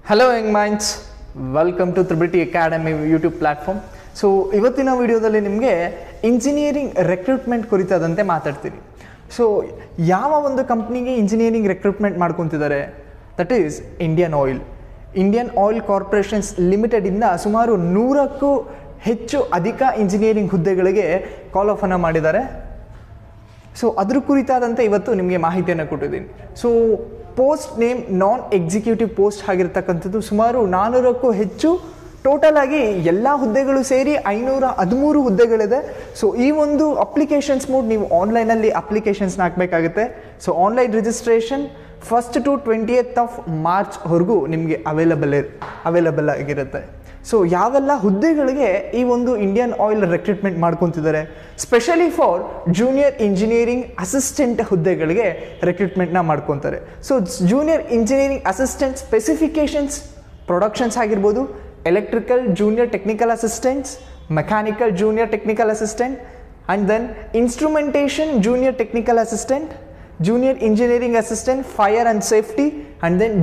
Hello young minds, welcome to Tribity Academy YouTube platform. So ಇವತ್ತಿನ ವಿಡಿಯೋದಲ್ಲಿ ನಿಮಗೆ engineering recruitment ಕುರಿತಾದಂತೆ ಮಾತಾಡ್ತೀನಿ. ಸೊ ಯಾವ ಒಂದು ಕಂಪ್ನಿಗೆ ಇಂಜಿನಿಯರಿಂಗ್ ರಿಕ್ರೂಟ್ಮೆಂಟ್ ಮಾಡ್ಕೊತಿದ್ದಾರೆ, that is Indian Oil Corporations ಲಿಮಿಟೆಡಿಂದ ಸುಮಾರು 100ಕ್ಕೂ ಹೆಚ್ಚು ಅಧಿಕ ಇಂಜಿನಿಯರಿಂಗ್ ಹುದ್ದೆಗಳಿಗೆ ಕಾಲ್ ಆಫ್ ಅನ್ನು ಮಾಡಿದ್ದಾರೆ. ಸೊ ಅದ್ರ ಕುರಿತಾದಂತೆ ಇವತ್ತು ನಿಮಗೆ ಮಾಹಿತಿಯನ್ನು ಕೊಟ್ಟಿದ್ದೀನಿ. ಸೊ ಪೋಸ್ಟ್ ನೇಮ್ ನಾನ್ ಎಕ್ಸಿಕ್ಯೂಟಿವ್ ಪೋಸ್ಟ್ ಆಗಿರ್ತಕ್ಕಂಥದ್ದು ಸುಮಾರು 400ಕ್ಕೂ ಹೆಚ್ಚು ಟೋಟಲ್ ಆಗಿ ಎಲ್ಲ ಹುದ್ದೆಗಳು ಸೇರಿ 513 ಹುದ್ದೆಗಳಿದೆ. ಸೊ ಈ ಒಂದು ಅಪ್ಲಿಕೇಶನ್ಸ್ ಮೋಡ್ ನೀವು ಆನ್ಲೈನಲ್ಲಿ ಅಪ್ಲಿಕೇಶನ್ಸ್ನ ಹಾಕಬೇಕಾಗುತ್ತೆ. So online registration 1st to 20th of March ವರೆಗೂ ನಿಮಗೆ ಅವೈಲಬಲ್ ಆಗಿರುತ್ತೆ. ಸೊ ಯಾವೆಲ್ಲ ಹುದ್ದೆಗಳಿಗೆ ಈ ಒಂದು ಇಂಡಿಯನ್ ಆಯಿಲ್ ರಿಕ್ರೂಟ್ಮೆಂಟ್ ಮಾಡ್ಕೊತಿದ್ದಾರೆ, specially for junior engineering assistant ಹುದ್ದೆಗಳಿಗೆ ರಿಕ್ರೂಟ್ಮೆಂಟ್ನ ಮಾಡ್ಕೊತಾರೆ. So junior engineering assistant specifications productions ಆಗಿರ್ಬೋದು, electrical junior technical assistants, mechanical junior technical assistant, and then instrumentation junior technical assistant, junior engineering assistant fire and safety, and then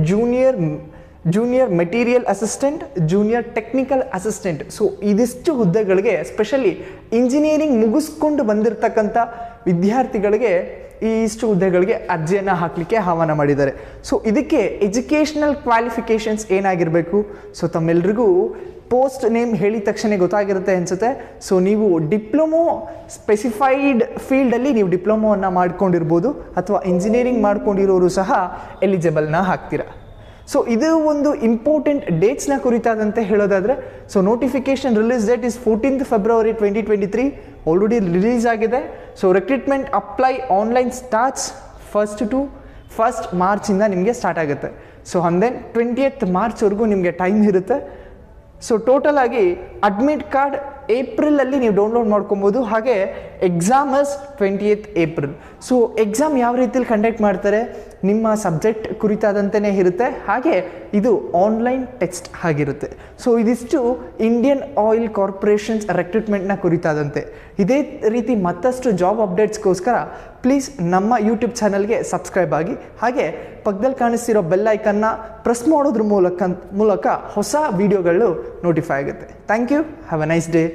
junior material assistant, junior technical assistant. So ಇದಿಷ್ಟು ಹುದ್ದೆಗಳಿಗೆ specially engineering ಮುಗಿಸ್ಕೊಂಡು ಬಂದಿರತಕ್ಕಂಥ ವಿದ್ಯಾರ್ಥಿಗಳಿಗೆ ಇಷ್ಟು ಹುದ್ದೆಗಳಿಗೆ ಅರ್ಜಿಯನ್ನು ಹಾಕಲಿಕ್ಕೆ ಆಹ್ವಾನ ಮಾಡಿದ್ದಾರೆ. ಸೊ ಇದಕ್ಕೆ ಎಜುಕೇಷನಲ್ ಕ್ವಾಲಿಫಿಕೇಷನ್ಸ್ ಏನಾಗಿರಬೇಕು? ಸೊ ತಮ್ಮೆಲ್ರಿಗೂ ಪೋಸ್ಟ್ ನೇಮ್ ಹೇಳಿದ ತಕ್ಷಣ ಗೊತ್ತಾಗಿರುತ್ತೆ ಅನಿಸುತ್ತೆ. ಸೊ ನೀವು ಡಿಪ್ಲೊಮೊ ಸ್ಪೆಸಿಫೈಡ್ ಫೀಲ್ಡಲ್ಲಿ ನೀವು ಡಿಪ್ಲೊಮೊವನ್ನು ಮಾಡ್ಕೊಂಡಿರ್ಬೋದು, ಅಥವಾ ಇಂಜಿನಿಯರಿಂಗ್ ಮಾಡ್ಕೊಂಡಿರೋರು ಸಹ ಎಲಿಜಿಬಲ್ನ ಹಾಕ್ತೀರಾ. ಸೊ ಇದು ಒಂದು ಇಂಪಾರ್ಟೆಂಟ್ ಡೇಟ್ಸ್ನ ಕುರಿತಾದಂತೆ ಹೇಳೋದಾದರೆ, so notification release date is 14th February 2023 already release ಆಗಿದೆ. So recruitment apply online starts 1st March ನಿಮಗೆ ಸ್ಟಾರ್ಟ್ ಆಗುತ್ತೆ. So and then 20th March ವರೆಗೂ ನಿಮಗೆ ಟೈಮ್ ಇರುತ್ತೆ. ಸೊ ಟೋಟಲ್ ಆಗಿ ಅಡ್ಮಿಟ್ ಕಾರ್ಡ್ ಏಪ್ರಿಲಲ್ಲಿ ನೀವು ಡೌನ್ಲೋಡ್ ಮಾಡ್ಕೊಬೋದು. ಹಾಗೆ exams 20th April. So exam ಯಾವ ರೀತಿಯಲ್ಲಿ ಕಂಡಕ್ಟ್ ಮಾಡ್ತಾರೆ, ನಿಮ್ಮ ಸಬ್ಜೆಕ್ಟ್ ಕುರಿತಾದಂತೆಯೇ ಇರುತ್ತೆ. ಹಾಗೆ ಇದು ಆನ್ಲೈನ್ ಟೆಸ್ಟ್ ಆಗಿರುತ್ತೆ. ಸೊ ಇದಿಷ್ಟು ಇಂಡಿಯನ್ ಆಯಿಲ್ ಕಾರ್ಪೊರೇಷನ್ಸ್ ರಿಕ್ರೂಟ್ಮೆಂಟ್ನ ಕುರಿತಾದಂತೆ. ಇದೇ ರೀತಿ ಮತ್ತಷ್ಟು ಜಾಬ್ ಅಪ್ಡೇಟ್ಸ್ಗೋಸ್ಕರ ಪ್ಲೀಸ್ ನಮ್ಮ ಯೂಟ್ಯೂಬ್ ಚಾನಲ್ಗೆ ಸಬ್ಸ್ಕ್ರೈಬ್ ಆಗಿ, ಹಾಗೆ ಪಕ್ಕದಲ್ಲಿ ಕಾಣಿಸ್ತಿರೋ ಬೆಲ್ ಐಕನ್ನ ಪ್ರೆಸ್ ಮಾಡೋದ್ರ ಮೂಲಕ ಹೊಸ ವಿಡಿಯೋಗಳು ನೋಟಿಫೈ ಆಗುತ್ತೆ. Thank you. Have a nice day.